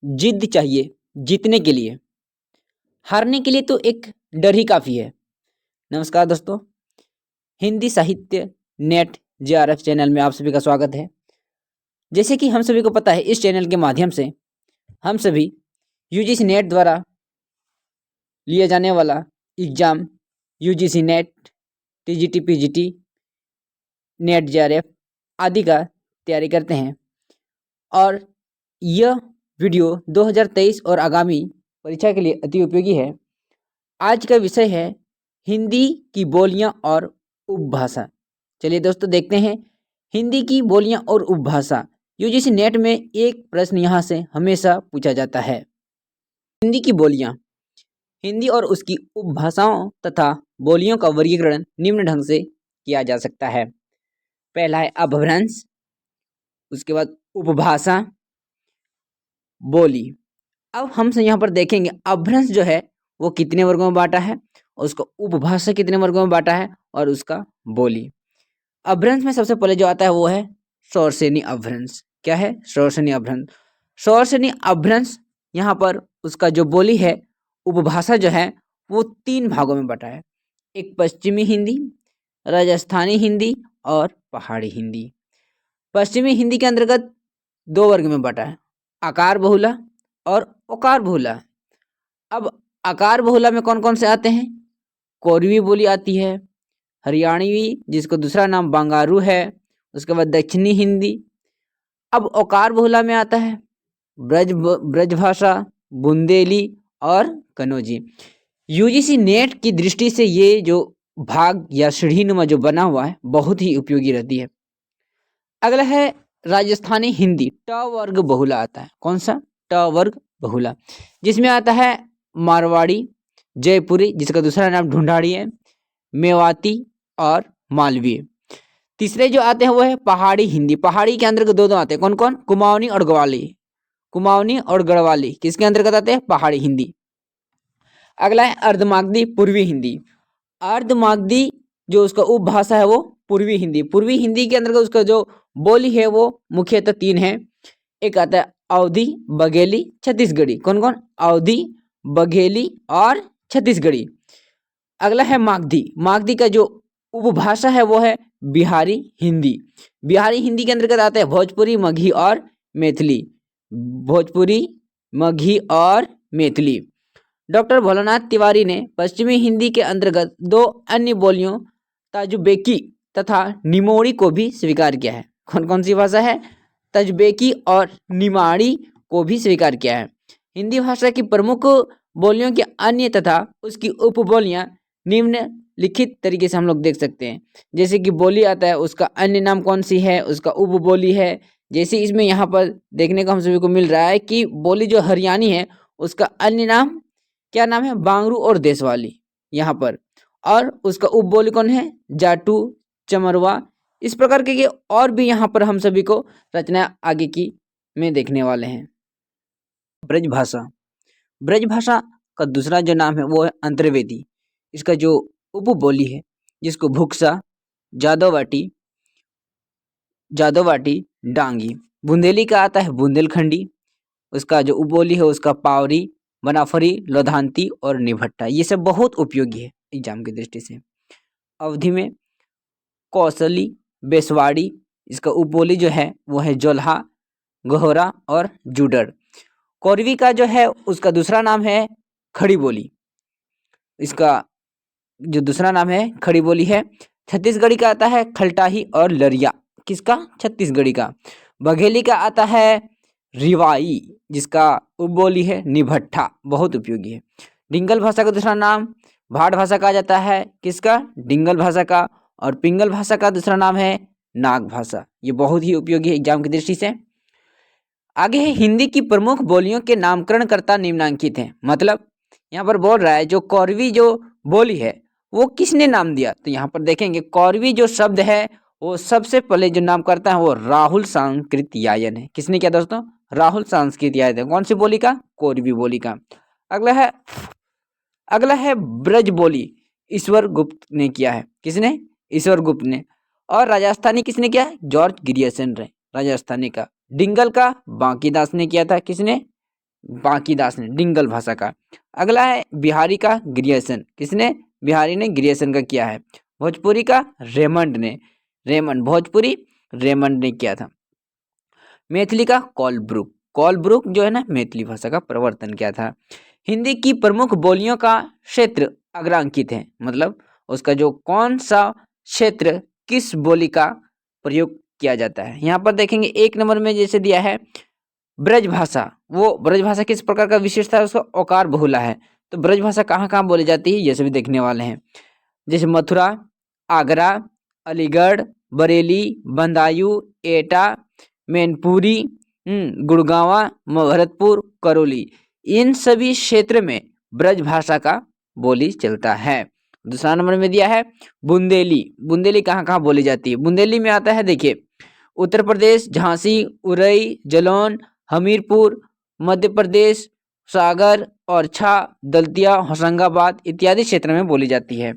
जिद्द चाहिए जीतने के लिए, हारने के लिए तो एक डर ही काफ़ी है। नमस्कार दोस्तों, हिंदी साहित्य नेट जेआरएफ चैनल में आप सभी का स्वागत है। जैसे कि हम सभी को पता है, इस चैनल के माध्यम से हम सभी यूजीसी नेट द्वारा लिया जाने वाला exam UGC net, TGT, PGT, net JRF आदि का तैयारी करते हैं और यह वीडियो 2023 और आगामी परीक्षा के लिए अति उपयोगी है। आज का विषय है हिंदी की बोलियां और उपभाषा। चलिए दोस्तों, देखते हैं हिंदी की बोलियां और उपभाषा। यूजीसी नेट में एक प्रश्न यहाँ से हमेशा पूछा जाता है। हिंदी की बोलियां, हिंदी और उसकी उपभाषाओं तथा बोलियों का वर्गीकरण निम्न ढंग से किया जा सकता है। पहला है अपभ्रंश, उसके बाद उपभाषा, बोली। अब हम से यहाँ पर देखेंगे अपभ्रंश जो है वो कितने वर्गों में बांटा है, और उसका उपभाषा कितने वर्गों में बांटा है, और उसका बोली। अपभ्रंश में सबसे पहले जो आता है वो है स्वरश्रेणी अपभ्रंश। क्या है? स्वरश्रेणी अपभ्रंश। स्वरश्रेणी अपभ्रंश यहाँ पर उसका जो बोली है, उपभाषा जो है वो 3 भागों में बटा है। एक पश्चिमी हिंदी, राजस्थानी हिंदी और पहाड़ी हिंदी। पश्चिमी हिंदी के अंतर्गत 2 वर्ग में बटा है, आकार बहुला और ओकार बहुला। अब आकार बहुला में कौन कौन से आते हैं? कोरवी बोली आती है, हरियाणवी जिसको दूसरा नाम बंगारू है, उसके बाद दक्षिणी हिंदी। अब ओकार बहुला में आता है ब्रजभाषा, बुंदेली और कनौजी। यूजीसी नेट की दृष्टि से ये जो भाग या सीढ़ीनुमा जो बना हुआ है बहुत ही उपयोगी रहती है। अगला है राजस्थानी हिंदी, ट वर्ग बहुला आता है। कौन सा? ट वर्ग बहुला, जिसमें आता है मारवाड़ी, जयपुरी जिसका दूसरा नाम ढूंढाड़ी है, मेवाती और मालवीय। तीसरे जो आते हैं वो है पहाड़ी हिंदी। पहाड़ी के अंतर्गत 2 आते हैं। कौन कौन? कुमाऊनी और गढ़वाली। कुमाऊनी और गढ़वाली किसके अंतर्गत आते हैं? पहाड़ी हिंदी। अगला है अर्धमागधी पूर्वी हिंदी। अर्धमागधी जो उसका उपभाषा है वो पूर्वी हिंदी। पूर्वी हिंदी के अंतर्गत उसका जो बोली है वो मुख्यतः 3 है। एक आता है अवधी, बघेली, छत्तीसगढ़ी। कौन कौन? अवधी, बघेली और छत्तीसगढ़ी। अगला है मागधी। मागधी का जो उपभाषा है वो है बिहारी हिंदी। बिहारी हिंदी के अंतर्गत आता है भोजपुरी, मगही और मैथिली। भोजपुरी, मगही और मैथिली। डॉक्टर भोलानाथ तिवारी ने पश्चिमी हिंदी के अंतर्गत 2 अन्य बोलियों ताजुबेकी तथा निमोड़ी को भी स्वीकार किया है। कौन कौन सी भाषा है? ताजुबेकी और निमाड़ी को भी स्वीकार किया है। हिंदी भाषा की प्रमुख बोलियों के अन्य तथा उसकी उपबोलियां निम्नलिखित तरीके से हम लोग देख सकते हैं। जैसे कि बोली आता है, उसका अन्य नाम कौन सी है, उसका उपबोली है। जैसे इसमें यहाँ पर देखने को हम सभी को मिल रहा है कि बोली जो हरियाणी है उसका अन्य नाम क्या नाम है? बांगरू और देशवाली यहाँ पर। और उसका उपबोली कौन है? जाटू, चमरवा। इस प्रकार के और भी यहाँ पर हम सभी को रचना आगे की में देखने वाले हैं। ब्रजभाषा। ब्रजभाषा का दूसरा जो नाम है वो है अंतर्वेदी। इसका जो उपबोली है जिसको भुक्सा, जादववाटी, डांगी। बुंदेली का आता है बुंदेलखंडी। उसका जो उपबोली है उसका पावरी, बनाफरी, लोधांती और निभट्टा। ये सब बहुत उपयोगी है एग्जाम की दृष्टि से। अवधि में कौशली, बेसवाड़ी। इसका उपबोली जो है वो है जोल्हा, गोहरा और जुडर। कोरवी का जो है उसका दूसरा नाम है खड़ी बोली। इसका जो दूसरा नाम है खड़ी बोली है। छत्तीसगढ़ी का आता है खलटाही और लरिया। किसका? छत्तीसगढ़ी का। बघेली का आता है रिवाई, जिसका उपबोली है निभट्ठा, बहुत उपयोगी है। डिंगल भाषा का दूसरा नाम भाट भाषा कहा जाता है। किसका? डिंगल भाषा का। और पिंगल भाषा का दूसरा नाम है नाग भाषा। ये बहुत ही उपयोगी है एग्जाम की दृष्टि से। आगे है हिंदी की प्रमुख बोलियों के नामकरणकर्ता निम्नांकित हैं। मतलब यहाँ पर बोल रहा है जो कौरवी जो बोली है वो किसने नाम दिया? तो यहाँ पर देखेंगे कौरवी जो शब्द है वो सबसे पहले जो नाम करता है वो राहुल सांकृत्यायन है। किसने किया दोस्तों? राहुल सांकृत्यायन। कौन सी बोली का? कौरवी बोली का। अगला है ब्रज बोली, ईश्वर गुप्त ने किया है। किसने? ईश्वर गुप्त ने। और राजस्थानी किसने किया? जॉर्ज ग्रियर्सन ने राजस्थानी का। डिंगल का बांकीदास ने किया था। किसने? बांकीदास ने डिंगल भाषा का। अगला है बिहारी का ग्रियर्सन, किसने? बिहारी ने ग्रियर्सन का किया है। भोजपुरी का रेमंड ने, रेमंड भोजपुरी रेमंड ने किया था। मैथिली का कॉलब्रुक, कॉलब्रुक जो है ना मैथिली भाषा का प्रवर्तन किया था। हिंदी की प्रमुख बोलियों का क्षेत्र अग्रांकित है, मतलब उसका जो कौन सा क्षेत्र किस बोली का प्रयोग किया जाता है। यहाँ पर देखेंगे 1 नंबर में जैसे दिया है ब्रज भाषा, वो ब्रज भाषा किस प्रकार का विशेषता है, उसका औकार बहुला है। तो ब्रज भाषा कहाँ कहाँ बोली जाती है ये सभी देखने वाले हैं। जैसे मथुरा, आगरा, अलीगढ़, बरेली, बदायूं, एटा, मैनपुरी, गुड़गांवा, भरतपुर, करौली, इन सभी क्षेत्र में ब्रज भाषा का बोली चलता है। दूसरा नंबर में दिया है बुंदेली, बुंदेली कहाँ कहाँ बोली जाती है। बुंदेली में आता है देखिए उत्तर प्रदेश, झांसी, उरई, जालौन, हमीरपुर, मध्य प्रदेश, सागर, ओरछा, दतिया, होशंगाबाद इत्यादि क्षेत्र में बोली जाती है।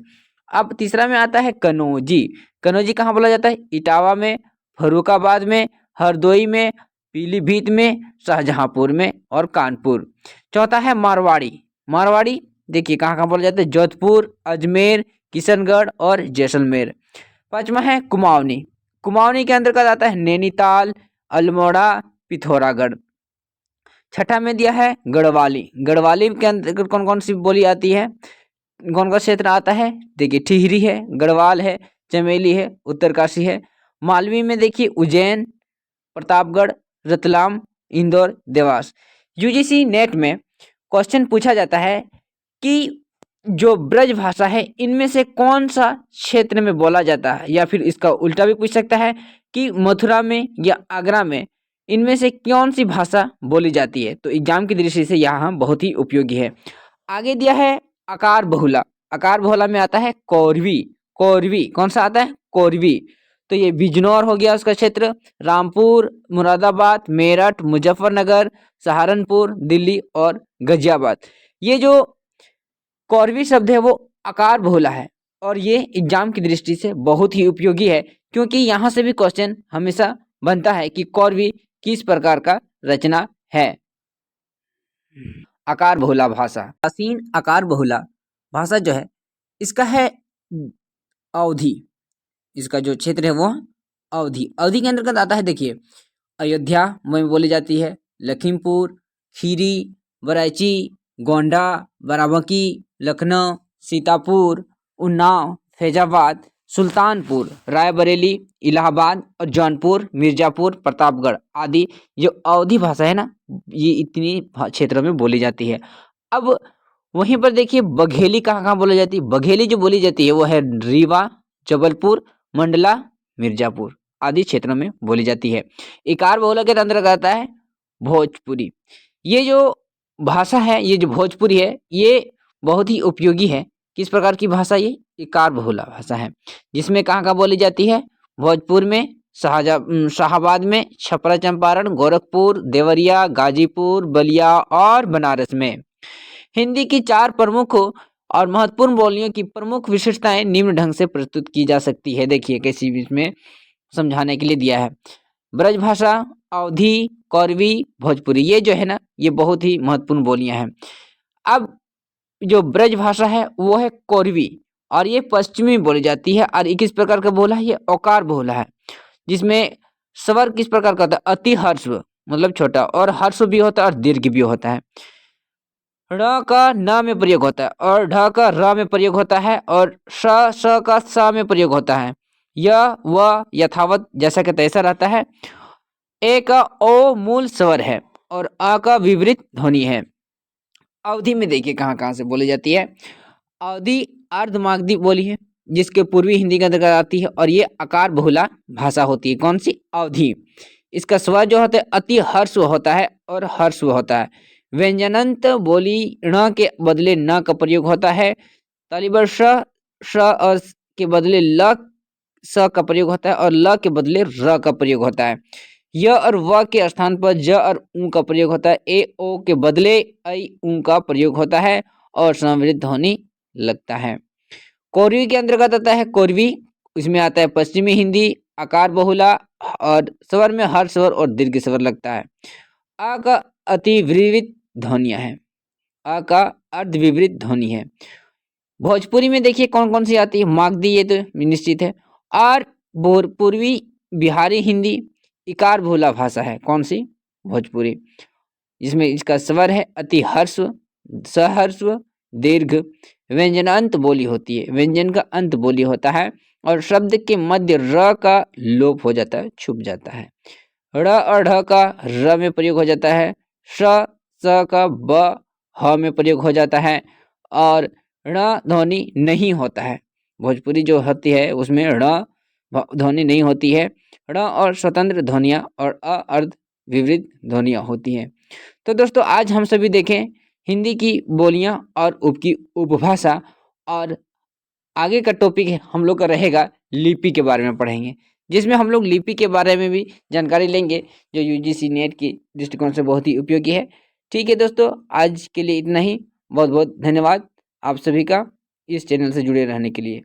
अब तीसरा में आता है कनौजी, कनौजी कहाँ बोला जाता है? इटावा में, फर्रुखाबाद में, हरदोई में, पीलीभीत में, शाहजहांपुर में और कानपुर। चौथा है मारवाड़ी, मारवाड़ी देखिए कहाँ कहाँ बोला जाता है? जोधपुर, अजमेर, किशनगढ़ और जैसलमेर। पांचवा है कुमाऊनी, कुमाऊनी के अंतर्गत आता है नैनीताल, अल्मोड़ा, पिथौरागढ़। छठा में दिया है गढ़वाली, गढ़वाली के अंतर्गत कौन कौन सी बोली आती है, कौन कौन क्षेत्र आता है? देखिए टिहरी है, गढ़वाल है, चमेली है, उत्तरकाशी है। मालवी में देखिए उज्जैन, प्रतापगढ़, रतलाम, इंदौर, देवास। यूजीसी नेट में क्वेश्चन पूछा जाता है कि जो ब्रज भाषा है इनमें से कौन सा क्षेत्र में बोला जाता है, या फिर इसका उल्टा भी पूछ सकता है कि मथुरा में या आगरा में इनमें से कौन सी भाषा बोली जाती है। तो एग्जाम की दृष्टि से यहाँ बहुत ही उपयोगी है। आगे दिया है आकार बहुला, आकार बहुला में आता है कौरवी, कौरवी कौन सा आता है? कौरवी। तो ये बिजनौर हो गया उसका क्षेत्र, रामपुर, मुरादाबाद, मेरठ, मुजफ्फरनगर, सहारनपुर, दिल्ली और गाजियाबाद। ये जो कौरवी शब्द है वो आकार बहुला है और ये एग्जाम की दृष्टि से बहुत ही उपयोगी है, क्योंकि यहाँ से भी क्वेश्चन हमेशा बनता है कि कौरवी किस प्रकार का रचना है। आकार बहुला भाषा, प्राचीन आकार बहुला भाषा जो है इसका है अवधि, इसका जो क्षेत्र है वो अवधि, अवधि के अंतर्गत आता है देखिए अयोध्या में बोली जाती है, लखीमपुर, खीरी, बराइची, गोंडा, बाराबंकी, लखनऊ, सीतापुर, उन्नाव, फैजाबाद, सुल्तानपुर, रायबरेली, इलाहाबाद और जौनपुर, मिर्जापुर, प्रतापगढ़ आदि जो अवधी भाषा है ना ये इतनी क्षेत्रों में बोली जाती है। अब वहीं पर देखिए बघेली कहाँ कहाँ बोली जाती है, बघेली जो बोली जाती है वो है रीवा, जबलपुर, मंडला, मिर्जापुर आदि क्षेत्रों में बोली जाती है। इकार बहुला के अंतर्गत आता है भोजपुरी। ये जो भाषा है, ये जो भोजपुरी है ये बहुत ही उपयोगी है। किस प्रकार की भाषा? ये इकार बहुला भाषा है, जिसमें कहाँ कहाँ बोली जाती है? भोजपुर में, शाहाबाद में, छपरा चंपारण, गोरखपुर, देवरिया, गाजीपुर, बलिया और बनारस में। हिंदी की 4 प्रमुख और महत्वपूर्ण बोलियों की प्रमुख विशेषताएं निम्न ढंग से प्रस्तुत की जा सकती है। देखिए कैसी इसमें समझाने के लिए दिया है। ब्रज भाषा, अवधी, कौरवी, भोजपुरी, ये जो है ना ये बहुत ही महत्वपूर्ण बोलियां हैं। अब जो ब्रज भाषा है वो है कौरवी और ये पश्चिमी बोली जाती है और ये किस प्रकार का बोला है? ये औकार बोला है, जिसमें स्वर किस प्रकार का होता है? अति हर्ष मतलब छोटा, और हर्ष भी होता है और दीर्घ भी होता है। ण का न में प्रयोग होता है और ढ का र में प्रयोग होता है और श का स में प्रयोग होता है। यह व यथावत जैसा कि तैसा रहता है। ए का ओ मूल स्वर है और अ का विपरीत ध्वनि है। अवधि में देखिए कहाँ कहाँ से बोली जाती है। अवधि अर्धमागधी बोली है जिसके पूर्वी हिंदी के अंतर्गत आती है और ये आकार बहुला भाषा होती है। कौन सी? अवधि। इसका स्वर जो होता है अति हर्ष होता है और हर्ष होता है। व्यंजनंत बोली ण के बदले न का प्रयोग होता है। तालिबर श और के बदले ल स का प्रयोग होता है और ल के बदले र का प्रयोग होता है। य और व के स्थान पर ज और उ का प्रयोग होता है। ए ओ के बदले ऐ उ का प्रयोग होता है और समृद्ध ध्वनि लगता है। कौरवी के अंतर्गत आता है कौरवी, इसमें आता है पश्चिमी हिंदी, आकार बहुला और स्वर में हर स्वर और दीर्घ स्वर लगता है। आ का अति विविध ध्वनियाँ हैं। अ का अर्ध विपरीत ध्वनि है। भोजपुरी में देखिए कौन कौन सी आती है, मागधी ये तो निश्चित है। और पूर्वी बिहारी हिंदी इकार बहुला भाषा है। कौन सी? भोजपुरी। जिसमें इसका स्वर है अति हर्स्व, सहर्स्व, दीर्घ, व्यंजनांत बोली होती है, व्यंजन का अंत बोली होता है और शब्द के मध्य र का लोप हो जाता है, छुप जाता है। ड़ और ढ का र में प्रयोग हो जाता है, श स का ब ह में प्रयोग हो जाता है और ण ध्वनि नहीं होता है। भोजपुरी जो होती है उसमें ण ध्वनि नहीं होती है। ण और स्वतंत्र ध्वनियाँ और अ अर्ध विपरीत ध्वनियाँ होती हैं। तो दोस्तों आज हम सभी देखें हिंदी की बोलियां और उपकी उपभाषा, और आगे का टॉपिक हम लोग का रहेगा लिपि के बारे में पढ़ेंगे, जिसमें हम लोग लिपि के बारे में भी जानकारी लेंगे जो यूजीसी नेट की दृष्टिकोण से बहुत ही उपयोगी है। ठीक है दोस्तों, आज के लिए इतना ही। बहुत बहुत धन्यवाद आप सभी का इस चैनल से जुड़े रहने के लिए।